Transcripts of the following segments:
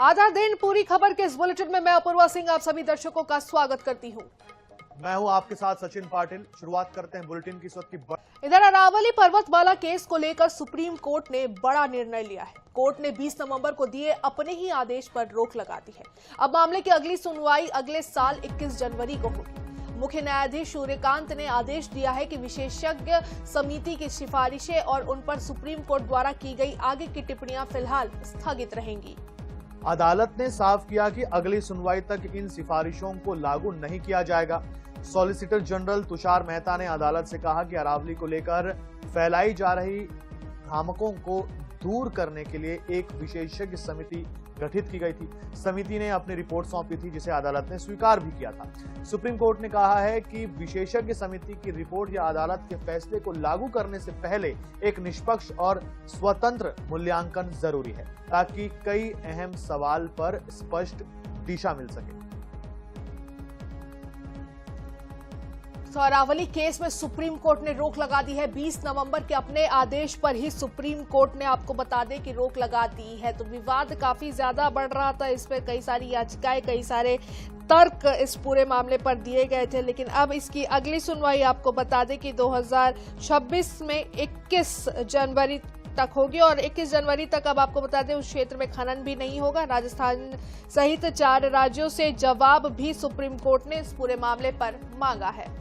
आधा दिन पूरी खबर के इस बुलेटिन में मैं अपूर्वा सिंह आप सभी दर्शकों का स्वागत करती हूं। मैं हूं आपके साथ सचिन पाटिल। शुरुआत करते हैं बुलेटिन की इस वक्त की। इधर अरावली पर्वतमाला केस को लेकर सुप्रीम कोर्ट ने बड़ा निर्णय लिया है। कोर्ट ने 20 नवंबर को दिए अपने ही आदेश पर रोक लगा दी है। अब मामले की अगली सुनवाई अगले साल 21 जनवरी को होगी। मुख्य न्यायाधीश सूर्यकांत ने आदेश दिया है कि विशेषज्ञ समिति की सिफारिशें और उन पर सुप्रीम कोर्ट द्वारा की गई आगे की टिप्पणियां फिलहाल स्थगित रहेंगी। अदालत ने साफ किया कि अगली सुनवाई तक इन सिफारिशों को लागू नहीं किया जाएगा। सॉलिसिटर जनरल तुषार मेहता ने अदालत से कहा कि अरावली को लेकर फैलाई जा रही भ्रामकों को दूर करने के लिए एक विशेषज्ञ समिति गठित की गई थी। समिति ने अपनी रिपोर्ट सौंपी थी, जिसे अदालत ने स्वीकार भी किया था। सुप्रीम कोर्ट ने कहा है कि विशेषज्ञ समिति की रिपोर्ट या अदालत के फैसले को लागू करने से पहले एक निष्पक्ष और स्वतंत्र मूल्यांकन जरूरी है, ताकि कई अहम सवाल पर स्पष्ट दिशा मिल सके। अरावली केस में सुप्रीम कोर्ट ने रोक लगा दी है। 20 नवंबर के अपने आदेश पर ही सुप्रीम कोर्ट ने आपको बता दें कि रोक लगा दी है। तो विवाद काफी ज्यादा बढ़ रहा था, इस पर कई सारी याचिकाएं, कई सारे तर्क इस पूरे मामले पर दिए गए थे। लेकिन अब इसकी अगली सुनवाई आपको बता दें कि 2026 में 21 जनवरी तक होगी और 21 जनवरी तक अब आपको बता दें उस क्षेत्र में खनन भी नहीं होगा। राजस्थान सहित 4 राज्यों से जवाब भी सुप्रीम कोर्ट ने इस पूरे मामले पर मांगा है।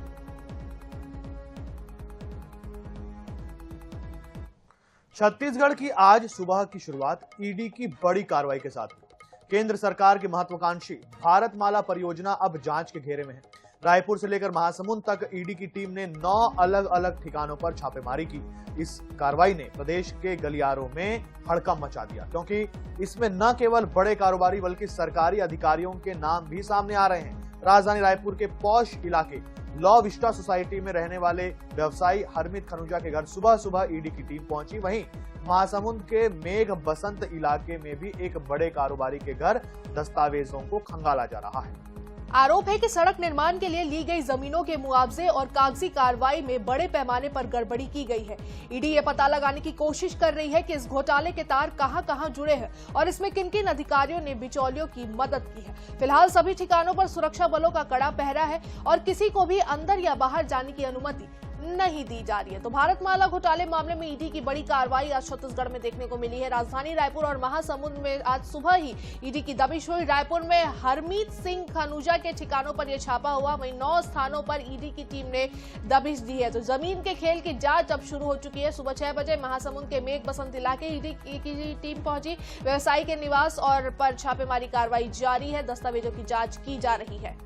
छत्तीसगढ़ की आज सुबह की शुरुआत ईडी की बड़ी कार्रवाई के साथ हुई। केंद्र सरकार की महत्वाकांक्षी भारतमाला परियोजना अब जांच के घेरे में है। रायपुर से लेकर महासमुंद तक ईडी की टीम ने 9 अलग अलग ठिकानों पर छापेमारी की। इस कार्रवाई ने प्रदेश के गलियारों में हड़कंप मचा दिया, क्योंकि इसमें न केवल बड़े कारोबारी बल्कि सरकारी अधिकारियों के नाम भी सामने आ रहे हैं। राजधानी रायपुर के पॉश इलाके लॉ विस्टा सोसाइटी में रहने वाले व्यवसायी हरमीत खनुजा के घर सुबह सुबह ईडी की टीम पहुंची। वहीं महासमुंद के मेघ बसंत इलाके में भी एक बड़े कारोबारी के घर दस्तावेजों को खंगाला जा रहा है। आरोप है कि सड़क निर्माण के लिए ली गई जमीनों के मुआवजे और कागजी कार्रवाई में बड़े पैमाने पर गड़बड़ी की गई है। ईडी ये पता लगाने की कोशिश कर रही है कि इस घोटाले के तार कहां-कहां जुड़े हैं और इसमें किन-किन अधिकारियों ने बिचौलियों की मदद की है। फिलहाल सभी ठिकानों पर सुरक्षा बलों का कड़ा पहरा है और किसी को भी अंदर या बाहर जाने की अनुमति नहीं दी जा रही है। तो भारतमाला घोटाले मामले में ईडी की बड़ी कार्रवाई आज छत्तीसगढ़ में देखने को मिली है। राजधानी रायपुर और महासमुंद में आज सुबह ही ईडी की दबिश हुई। रायपुर में हरमीत सिंह खनुजा के ठिकानों पर यह छापा हुआ, वहीं 9 स्थानों पर ईडी की टीम ने दबिश दी है। तो जमीन के खेल की जांच अब शुरू हो चुकी है। सुबह 6 बजे महासमुंद के मेघ बसंत इलाके ईडी की टीम पहुंची। व्यवसायी के निवास और पर छापेमारी कार्रवाई जारी है। दस्तावेजों की जांच की जा रही है।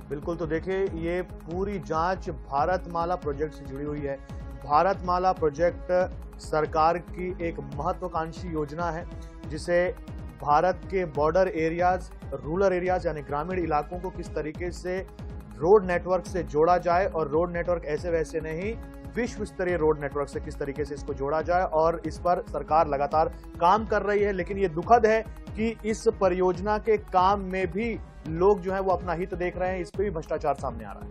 बिल्कुल, तो देखिए ये पूरी जांच भारतमाला प्रोजेक्ट से जुड़ी हुई है। भारतमाला प्रोजेक्ट सरकार की एक महत्वाकांक्षी योजना है, जिसे भारत के बॉर्डर एरियाज, रूरल एरियाज यानी ग्रामीण इलाकों को किस तरीके से रोड नेटवर्क से जोड़ा जाए, और रोड नेटवर्क ऐसे वैसे नहीं, विश्व स्तरीय रोड नेटवर्क से किस तरीके से इसको जोड़ा जाए, और इस पर सरकार लगातार काम कर रही है। लेकिन ये दुखद है कि इस परियोजना के काम में भी लोग जो है वो अपना हित देख रहे हैं। इस पे भी भ्रष्टाचार सामने आ रहा है।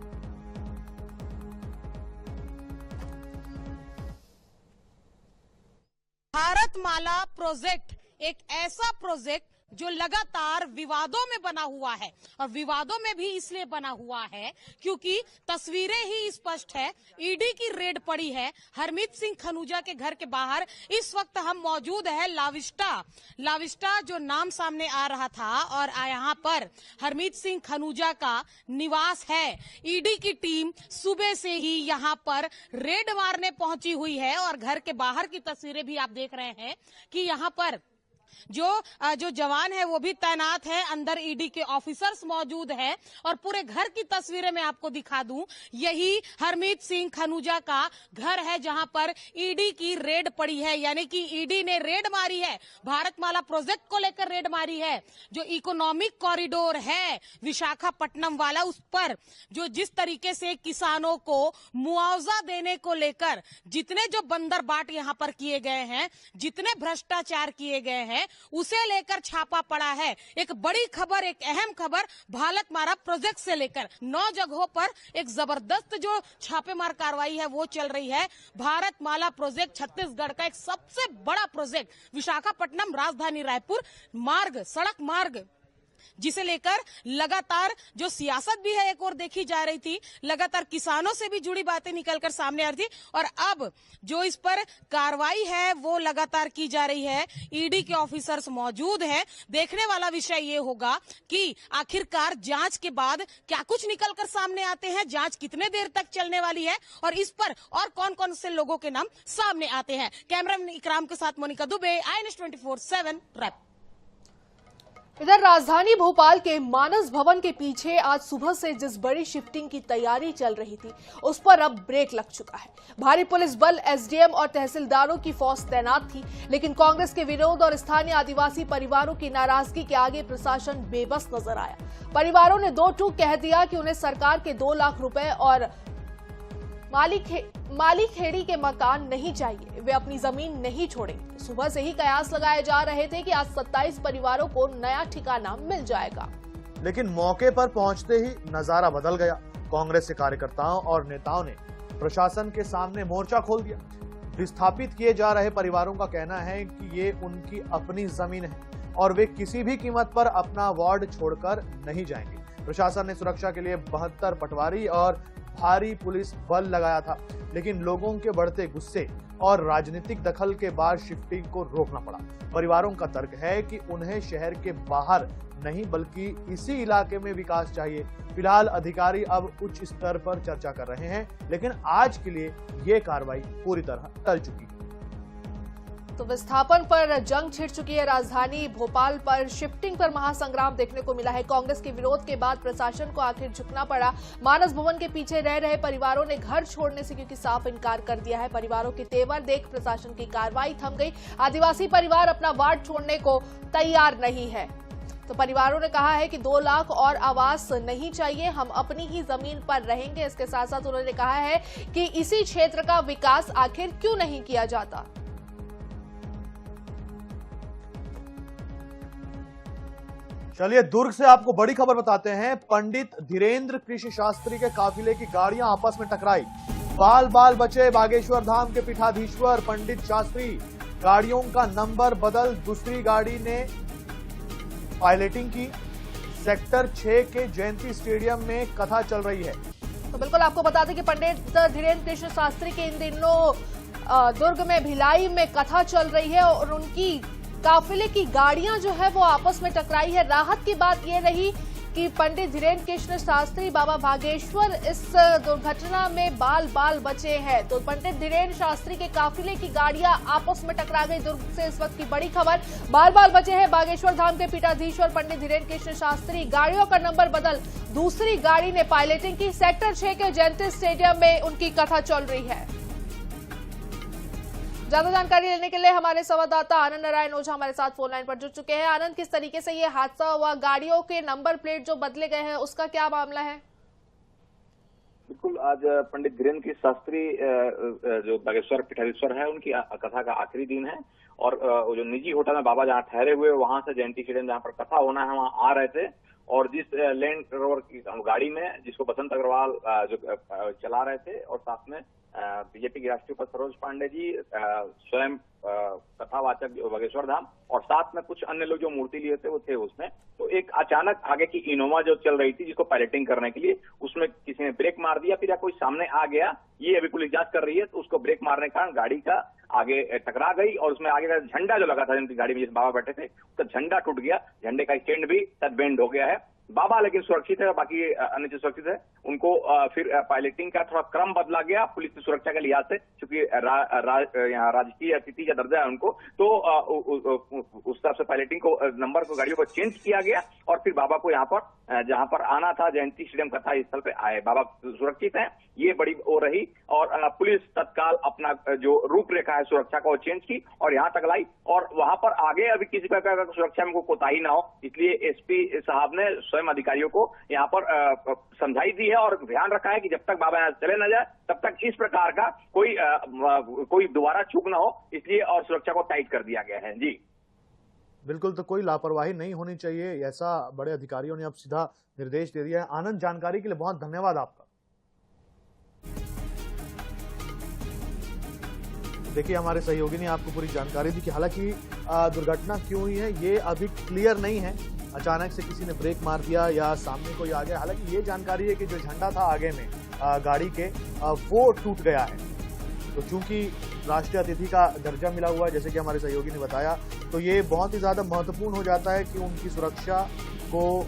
भारतमाला प्रोजेक्ट एक ऐसा प्रोजेक्ट जो लगातार विवादों में बना हुआ है, और विवादों में भी इसलिए बना हुआ है क्योंकि तस्वीरें ही स्पष्ट है। ईडी की रेड पड़ी है हरमीत सिंह खनुजा के घर के बाहर। इस वक्त हम मौजूद है लाविस्टा जो नाम सामने आ रहा था, और यहाँ पर हरमीत सिंह खनुजा का निवास है। ईडी की टीम सुबह से ही यहाँ पर रेड मारने पहुंची हुई है, और घर के बाहर की तस्वीरें भी आप देख रहे हैं कि यहाँ पर जो जवान है वो भी तैनात है, अंदर ईडी के ऑफिसर्स मौजूद हैं, और पूरे घर की तस्वीरें मैं आपको दिखा दूं। यही हरमीत सिंह खनुजा का घर है जहां पर ईडी की रेड पड़ी है, यानी कि ईडी ने रेड मारी है, भारतमाला प्रोजेक्ट को लेकर रेड मारी है। जो इकोनॉमिक कॉरिडोर है विशाखापट्टनम वाला, उस पर जिस तरीके से किसानों को मुआवजा देने को लेकर जितने जो बंदरबाट यहां पर किए गए हैं, जितने भ्रष्टाचार किए गए हैं, है उसे लेकर छापा पड़ा है। एक बड़ी खबर, एक अहम खबर भारतमाला प्रोजेक्ट से लेकर 9 जगहों पर एक जबरदस्त जो छापेमार कार्रवाई है वो चल रही है। भारतमाला प्रोजेक्ट छत्तीसगढ़ का एक सबसे बड़ा प्रोजेक्ट, विशाखापट्टनम राजधानी रायपुर मार्ग, सड़क मार्ग, जिसे लेकर लगातार जो सियासत भी है एक और देखी जा रही थी, लगातार किसानों से भी जुड़ी बातें निकलकर सामने आ रही थी और अब जो इस पर कार्रवाई है वो लगातार की जा रही है। ईडी के ऑफिसर्स मौजूद हैं। देखने वाला विषय ये होगा कि आखिरकार जांच के बाद क्या कुछ निकलकर सामने आते हैं, जांच कितने देर तक चलने वाली है और इस पर और कौन कौन से लोगों के नाम सामने आते हैं। कैमरामैन इकराम के साथ मोनिका दुबे, INS 24/7 रैप। इधर राजधानी भोपाल के मानस भवन के पीछे आज सुबह से जिस बड़ी शिफ्टिंग की तैयारी चल रही थी उस पर अब ब्रेक लग चुका है। भारी पुलिस बल, SDM और तहसीलदारों की फौज तैनात थी, लेकिन कांग्रेस के विरोध और स्थानीय आदिवासी परिवारों की नाराजगी के आगे प्रशासन बेबस नजर आया। परिवारों ने दो टूक कह दिया कि उन्हें सरकार के 2 लाख रुपए और माली खेड़ी के मकान नहीं चाहिए, वे अपनी जमीन नहीं छोड़ेंगे। सुबह से ही कयास लगाए जा रहे थे कि आज 27 परिवारों को नया ठिकाना मिल जाएगा, लेकिन मौके पर पहुंचते ही नजारा बदल गया। कांग्रेस के कार्यकर्ताओं और नेताओं ने प्रशासन के सामने मोर्चा खोल दिया। विस्थापित किए जा रहे परिवारों का कहना है कि ये उनकी अपनी जमीन है और वे किसी भी कीमत पर अपना वार्ड छोड़कर नहीं जाएंगे। प्रशासन ने सुरक्षा के लिए 72 पटवारी और भारी पुलिस बल लगाया था, लेकिन लोगों के बढ़ते गुस्से और राजनीतिक दखल के बाद शिफ्टिंग को रोकना पड़ा। परिवारों का तर्क है कि उन्हें शहर के बाहर नहीं बल्कि इसी इलाके में विकास चाहिए। फिलहाल अधिकारी अब उच्च स्तर पर चर्चा कर रहे हैं, लेकिन आज के लिए ये कार्रवाई पूरी तरह टल चुकी है। तो विस्थापन पर जंग छिड़ चुकी है। राजधानी भोपाल पर शिफ्टिंग पर महासंग्राम देखने को मिला है। कांग्रेस के विरोध के बाद प्रशासन को आखिर झुकना पड़ा। मानस भवन के पीछे रह रहे परिवारों ने घर छोड़ने से क्योंकि साफ इनकार कर दिया है। परिवारों के तेवर देख प्रशासन की कार्रवाई थम गई। आदिवासी परिवार अपना वार्ड छोड़ने को तैयार नहीं है। तो परिवारों ने कहा है कि 2 लाख और आवास नहीं चाहिए, हम अपनी ही जमीन पर रहेंगे। इसके साथ साथ उन्होंने कहा है कि इसी क्षेत्र का विकास आखिर क्यों नहीं किया जाता। चलिए दुर्ग से आपको बड़ी खबर बताते हैं। पंडित धीरेन्द्र कृषि शास्त्री के काफिले की गाड़ियां आपस में टकराई। बाल बाल बचे बागेश्वर धाम के पीठाधीश्वर पंडित शास्त्री। गाड़ियों का नंबर बदल दूसरी गाड़ी ने पायलटिंग की। सेक्टर 6 के जयंती स्टेडियम में कथा चल रही है। तो बिल्कुल आपको बता दें कि पंडित धीरेन्द्र कृष्ण शास्त्री के इन दिनों दुर्ग में भिलाई में कथा चल रही है और उनकी काफिले की गाड़ियां जो है वो आपस में टकराई है। राहत की बात यह रही कि पंडित धीरेन्द्र कृष्ण शास्त्री बाबा बागेश्वर इस दुर्घटना में बाल बाल बचे हैं। तो पंडित धीरेन्द्र शास्त्री के काफिले की गाड़ियां आपस में टकरा गई। दुर्ग से इस वक्त की बड़ी खबर, बाल बाल बचे हैं बागेश्वर धाम के पीठाधीश्वर पंडित धीरेन्द्र कृष्ण शास्त्री। गाड़ियों का नंबर बदल दूसरी गाड़ी ने पायलटिंग की। सेक्टर 6 के जयंती स्टेडियम में उनकी कथा चल रही है। ज्यादा जानकारी लेने के लिए हमारे संवाददाता आनंद नारायण ओझा हमारे साथ फोन लाइन पर जुड़ चुके हैं। आनंद, किस तरीके से ये हादसा हुआ, गाड़ियों के नंबर प्लेट जो बदले गए हैं उसका क्या मामला है? बिल्कुल, आज पंडित धीरेन्द्र कृष्ण शास्त्री जो बागेश्वर पीठाधीश्वर है उनकी कथा का आखिरी दिन है और जो निजी होटल में बाबा जहाँ ठहरे हुए वहां से जयंती स्टेडियम जहाँ पर कथा होना है वहां आ रहे थे और जिस लैंड रोवर की गाड़ी में जिसको बसंत अग्रवाल जो चला रहे थे और साथ में बीजेपी के राष्ट्रीय उपाध्यक्ष सरोज पांडे जी, स्वयं कथावाचक बागेश्वर धाम और साथ में कुछ अन्य लोग जो मूर्ति लिए थे वो थे उसमें। तो एक अचानक आगे की इनोवा जो चल रही थी जिसको पायलटिंग करने के लिए, उसमें किसी ने ब्रेक मार दिया, फिर या कोई सामने आ गया, ये अभी पुलिस जांच कर रही है। तो उसको ब्रेक मारने के कारण गाड़ी का आगे टकरा गई और उसमें आगे का झंडा जो लगा था जिनकी गाड़ी में जिस बाबा बैठे थे उसका झंडा टूट गया। झंडे का स्टैंड भी बेंड हो गया है। बाबा लेकिन सुरक्षित है, बाकी अन्य जो सुरक्षित है उनको फिर पायलटिंग का थोड़ा क्रम बदला गया पुलिस की सुरक्षा के लिहाज से, क्योंकि यहाँ राजकीय अतिथि का दर्जा है उनको, तो उस हिसाब से पायलटिंग को नंबर को गाड़ियों को चेंज किया गया और फिर बाबा को यहाँ पर जहाँ पर आना था जयंती स्टेडियम कथा स्थल पे आए। बाबा सुरक्षित हैं, ये बड़ी हो रही और पुलिस तत्काल अपना जो रूपरेखा है सुरक्षा को चेंज की और यहाँ तक लाई और वहां पर आगे अभी किसी प्रकार का सुरक्षा में कोई कोताही ना हो, इसलिए एसपी साहब ने स्वयं अधिकारियों को यहाँ पर समझाई दी है और ध्यान रखा है कि जब तक बाबा यहाँ चले न जाए तब तक इस प्रकार का कोई दोबारा चूक ना हो, इसलिए और सुरक्षा को टाइट कर दिया गया है। जी बिल्कुल, तो कोई लापरवाही नहीं होनी चाहिए, ऐसा बड़े अधिकारियों ने अब सीधा निर्देश दे दिया है। आनंद, जानकारी के लिए बहुत धन्यवाद आपका। देखिए, हमारे सहयोगी ने आपको पूरी जानकारी दी कि हालांकि दुर्घटना क्यों हुई है ये अभी क्लियर नहीं है। अचानक से किसी ने ब्रेक मार दिया या सामने कोई आ गया। हालांकि ये जानकारी है कि जो झंडा था आगे में गाड़ी के वो टूट गया है। तो चूंकि राष्ट्रीय अतिथि का दर्जा मिला हुआ है, जैसे कि हमारे सहयोगी ने बताया, तो ये बहुत ही ज्यादा महत्वपूर्ण हो जाता है कि उनकी सुरक्षा को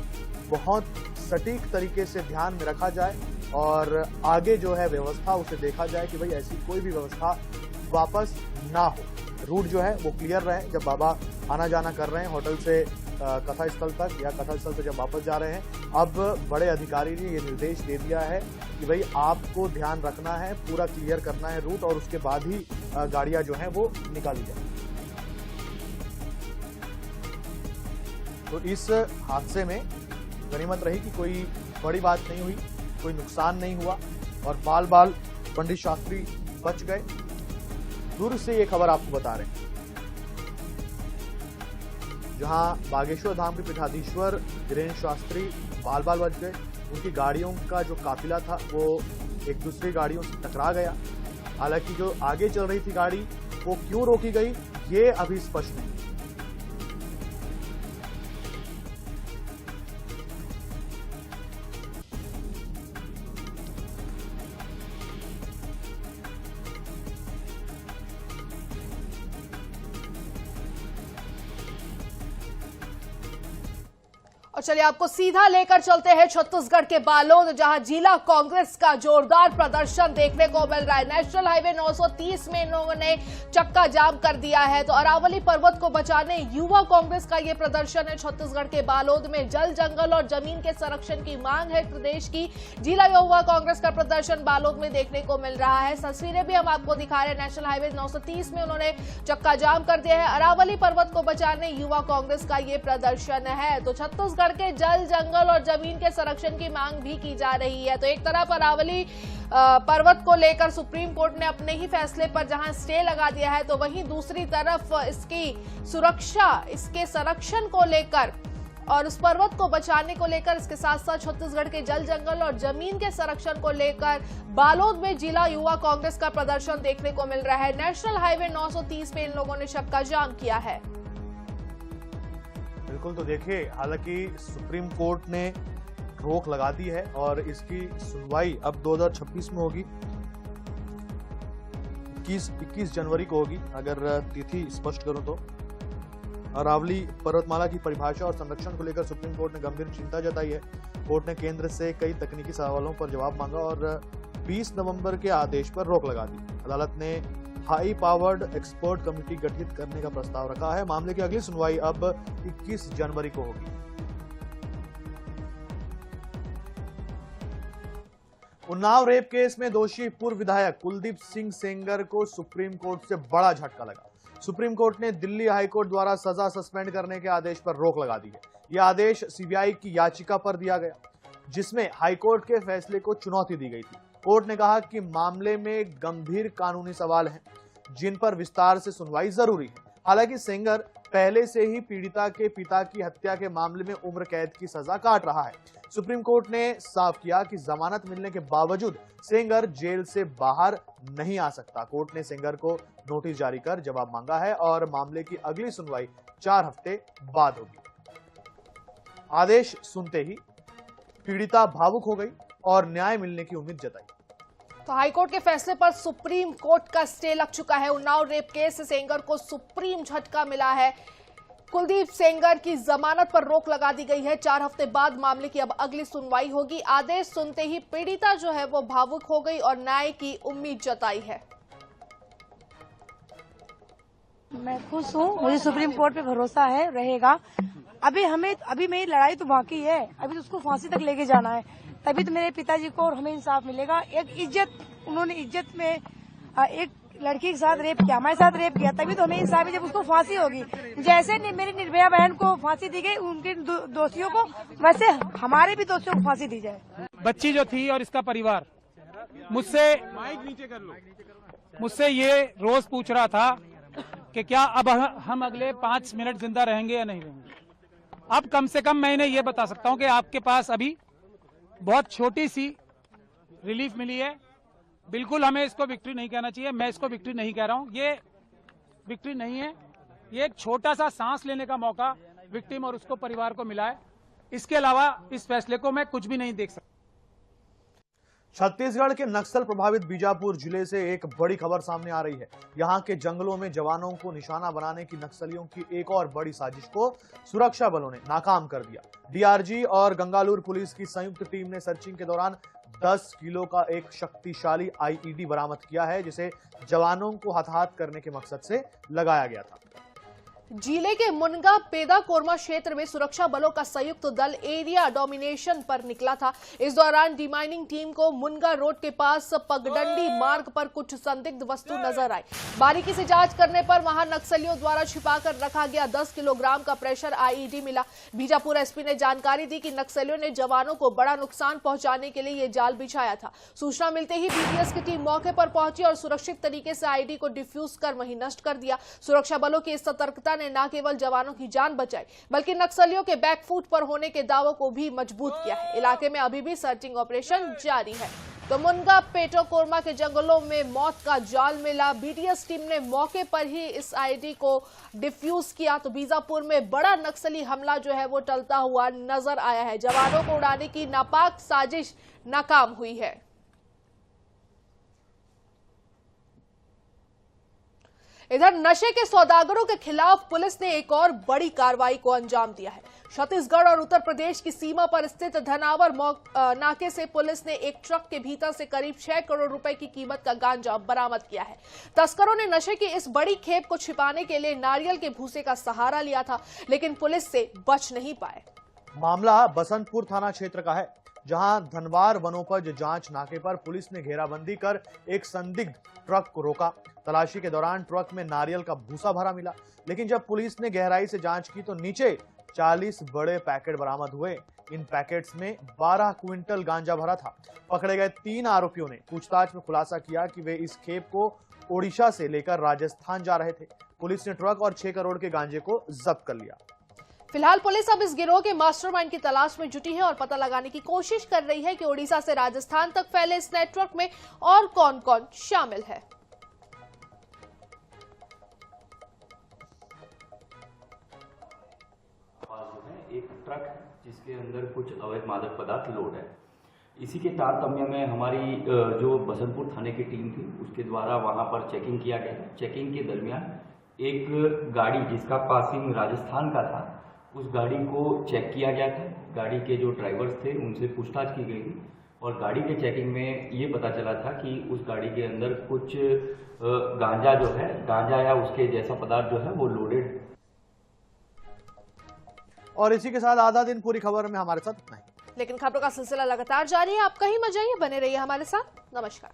बहुत सटीक तरीके से ध्यान में रखा जाए और आगे जो है व्यवस्था उसे देखा जाए कि भाई ऐसी कोई भी व्यवस्था वापस ना हो। रूट जो है वो क्लियर रहे। जब बाबा आना जाना कर रहे हैं होटल से कथा स्थल तक या कथा स्थल से जब वापस जा रहे हैं, अब बड़े अधिकारी ने ये निर्देश दे दिया है कि भाई आपको ध्यान रखना है, पूरा क्लियर करना है रूट और उसके बाद ही गाड़ियां जो हैं वो निकाली जाए। तो इस हादसे में गनीमत रही कि कोई बड़ी बात नहीं हुई, कोई नुकसान नहीं हुआ और बाल बाल पंडित शास्त्री बच गए। दूर से ये खबर आपको बता रहे हैं, जहां बागेश्वर धाम के पीठाधीश्वर वीरेंद्र शास्त्री बाल बाल बच गए। उनकी गाड़ियों का जो काफिला था वो एक दूसरी गाड़ियों से टकरा गया। हालांकि जो आगे चल रही थी गाड़ी वो क्यों रोकी गई ये अभी स्पष्ट नहीं। और चलिए आपको सीधा लेकर चलते हैं छत्तीसगढ़ के बालोद, जहां जिला कांग्रेस का जोरदार प्रदर्शन देखने को मिल रहा है। नेशनल हाईवे 930 में इन लोगों ने चक्का जाम कर दिया है। तो अरावली पर्वत को बचाने युवा कांग्रेस का ये प्रदर्शन है छत्तीसगढ़ के बालोद में। जल, जंगल और जमीन के संरक्षण की मांग है प्रदेश की। जिला युवा कांग्रेस का प्रदर्शन बालोद में देखने को मिल रहा है। तस्वीरें भी हम आपको दिखा रहे हैं। नेशनल हाईवे 930 में उन्होंने चक्का जाम कर दिया है। अरावली पर्वत को बचाने युवा कांग्रेस का ये प्रदर्शन है। तो छत्तीसगढ़ के जल, जंगल और जमीन के संरक्षण की मांग भी की जा रही है। तो एक तरफ अरावली पर्वत को लेकर सुप्रीम कोर्ट ने अपने ही फैसले पर जहां स्टे लगा दिया है, तो वहीं दूसरी तरफ इसकी सुरक्षा, इसके संरक्षण को लेकर और उस पर्वत को बचाने को लेकर, इसके साथ साथ छत्तीसगढ़ के जल, जंगल और जमीन के संरक्षण को लेकर बालोद में जिला युवा कांग्रेस का प्रदर्शन देखने को मिल रहा है। नेशनल हाईवे 930 पे इन लोगों ने चक्का जाम किया है। बिल्कुल, तो देखिए, हालांकि सुप्रीम कोर्ट ने रोक लगा दी है और इसकी सुनवाई अब 2026 में होगी। 21 जनवरी को होगी अगर तिथि स्पष्ट करूं तो। अरावली पर्वतमाला की परिभाषा और संरक्षण को लेकर सुप्रीम कोर्ट ने गंभीर चिंता जताई है। कोर्ट ने केंद्र से कई तकनीकी सवालों पर जवाब मांगा और 20 नवंबर के आदेश पर रोक लगा दी। अदालत ने हाई पावर्ड एक्सपर्ट कमेटी गठित करने का प्रस्ताव रखा है। मामले की अगली सुनवाई अब 21 जनवरी को होगी। उन्नाव रेप केस में दोषी पूर्व विधायक कुलदीप सिंह सेंगर को सुप्रीम कोर्ट से बड़ा झटका लगा। सुप्रीम कोर्ट ने दिल्ली हाईकोर्ट द्वारा सजा सस्पेंड करने के आदेश पर रोक लगा दी है। यह आदेश सीबीआई की याचिका पर दिया गया, जिसमें हाईकोर्ट के फैसले को चुनौती दी गई थी। कोर्ट ने कहा कि मामले में गंभीर कानूनी सवाल हैं, जिन पर विस्तार से सुनवाई जरूरी है। हालांकि सेंगर पहले से ही पीड़िता के पिता की हत्या के मामले में उम्र कैद की सजा काट रहा है। सुप्रीम कोर्ट ने साफ किया कि जमानत मिलने के बावजूद सेंगर जेल से बाहर नहीं आ सकता। कोर्ट ने सेंगर को नोटिस जारी कर जवाब मांगा है और मामले की अगली सुनवाई 4 हफ्ते बाद होगी। आदेश सुनते ही पीड़िता भावुक हो गई और न्याय मिलने की उम्मीद जताई। तो हाईकोर्ट के फैसले पर सुप्रीम कोर्ट का स्टे लग चुका है। उन्नाव रेप केस से सेंगर को सुप्रीम झटका मिला है। कुलदीप सेंगर की जमानत पर रोक लगा दी गई है। 4 हफ्ते बाद मामले की अब अगली सुनवाई होगी। आदेश सुनते ही पीड़िता जो है वो भावुक हो गई और न्याय की उम्मीद जताई है। मैं खुश हूँ, मुझे सुप्रीम कोर्ट पे भरोसा है, रहेगा। अभी मेरी लड़ाई तो बाकी है, अभी तो उसको फांसी तक लेके जाना है, तभी तो मेरे पिताजी को और हमें इंसाफ मिलेगा। एक इज्जत, उन्होंने इज्जत में एक लड़की के साथ रेप किया, हमारे साथ रेप किया, तभी तो हमें इंसाफ है जब उसको फांसी होगी। जैसे मेरी निर्भया बहन को फांसी दी गई, उनके दोषियों को, वैसे हमारे भी दोषियों को फांसी दी जाए। बच्ची जो थी और इसका परिवार मुझसे ये रोज पूछ रहा था कि क्या अब हम अगले 5 मिनट जिंदा रहेंगे या नहीं रहेंगे। अब कम से कम मैं इन्हें ये बता सकता हूं कि आपके पास अभी बहुत छोटी सी रिलीफ मिली है। बिल्कुल हमें इसको विक्ट्री नहीं कहना चाहिए, मैं इसको विक्ट्री नहीं कह रहा हूं, ये विक्ट्री नहीं है, ये एक छोटा सा सांस लेने का मौका विक्टिम और उसको परिवार को मिला है। इसके अलावा इस फैसले को मैं कुछ भी नहीं देख सकता। छत्तीसगढ़ के नक्सल प्रभावित बीजापुर जिले से एक बड़ी खबर सामने आ रही है। यहां के जंगलों में जवानों को निशाना बनाने की नक्सलियों की एक और बड़ी साजिश को सुरक्षा बलों ने नाकाम कर दिया। डीआरजी और गंगालूर पुलिस की संयुक्त टीम ने सर्चिंग के दौरान 10 किलो का एक शक्तिशाली आईईडी बरामद किया है, जिसे जवानों को हताहत करने के मकसद से लगाया गया था। जिले के मुनगा पेदा कोरमा क्षेत्र में सुरक्षा बलों का संयुक्त दल एरिया डोमिनेशन पर निकला था। इस दौरान डिमाइनिंग टीम को मुनगा रोड के पास पगडंडी मार्ग पर कुछ संदिग्ध वस्तु नजर आई। बारीकी से जांच करने पर वहां नक्सलियों द्वारा छिपाकर रखा गया 10 किलोग्राम का प्रेशर आईईडी मिला। बीजापुर एसपी ने जानकारी दी कि नक्सलियों ने जवानों को बड़ा नुकसान पहुंचाने के लिए ये जाल बिछाया था। सूचना मिलते ही बीटीएस की टीम मौके पर पहुंची और सुरक्षित तरीके से आईईडी को डिफ्यूज कर वहीं नष्ट कर दिया। सुरक्षा बलों की इस सतर्कता ने न केवल जवानों की जान बचाई बल्कि नक्सलियों के बैकफुट पर होने के दावों को भी मजबूत किया है। इलाके में अभी भी सर्चिंग ऑपरेशन जारी है। तो मुनगा पेटो कोरमा के जंगलों में मौत का जाल मिला। बीटीएस टीम ने मौके पर ही इस आईडी को डिफ्यूज किया। तो बीजापुर में बड़ा नक्सली हमला जो है वो टलता हुआ नजर आया है। जवानों को उड़ाने की नापाक साजिश नाकाम हुई है। इधर नशे के सौदागरों के खिलाफ पुलिस ने एक और बड़ी कार्रवाई को अंजाम दिया है। छत्तीसगढ़ और उत्तर प्रदेश की सीमा पर स्थित धनावर नाके से पुलिस ने एक ट्रक के भीतर से करीब 6 करोड़ रुपए की कीमत का गांजा बरामद किया है। तस्करों ने नशे की इस बड़ी खेप को छिपाने के लिए नारियल के भूसे का सहारा लिया था, लेकिन पुलिस से बच नहीं पाए। मामला बसंतपुर थाना क्षेत्र का है, जहां धनवार वनोपज जांच नाके पर पुलिस ने घेराबंदी कर एक संदिग्ध ट्रक को रोका। तलाशी के दौरान ट्रक में नारियल का भूसा भरा मिला, लेकिन जब पुलिस ने गहराई से जांच की तो नीचे 40 बड़े पैकेट बरामद हुए। इन पैकेट्स में 12 क्विंटल गांजा भरा था। पकड़े गए 3 आरोपियों ने पूछताछ में खुलासा किया कि वे इस खेप को ओडिशा से लेकर राजस्थान जा रहे थे। पुलिस ने ट्रक और 6 करोड़ के गांजे को जब्त कर लिया। फिलहाल पुलिस अब इस गिरोह के मास्टरमाइंड की तलाश में जुटी है और पता लगाने की कोशिश कर रही है कि ओडिशा से राजस्थान तक फैले इस नेटवर्क में और कौन-कौन शामिल है। एक ट्रक है जिसके अंदर कुछ अवैध मादक पदार्थ लोड है। इसी के तारतम्य में हमारी जो बसंतपुर थाने की टीम थी उसके द्वारा वहां पर चेकिंग किया गया। चेकिंग के दरमियान एक गाड़ी जिसका पासिंग राजस्थान का था, उस गाड़ी को चेक किया गया था। गाड़ी के जो ड्राइवर्स थे उनसे पूछताछ की गई थी और गाड़ी के चेकिंग में ये पता चला था कि उस गाड़ी के अंदर कुछ गांजा जो है, गांजा या उसके जैसा पदार्थ जो है वो लोडेड। और इसी के साथ आधा दिन पूरी खबर में हमारे साथ इतना ही। लेकिन खबरों का सिलसिला लगातार जारी है। आप कहीं मत जाइए, बने रहिए हमारे साथ। नमस्कार।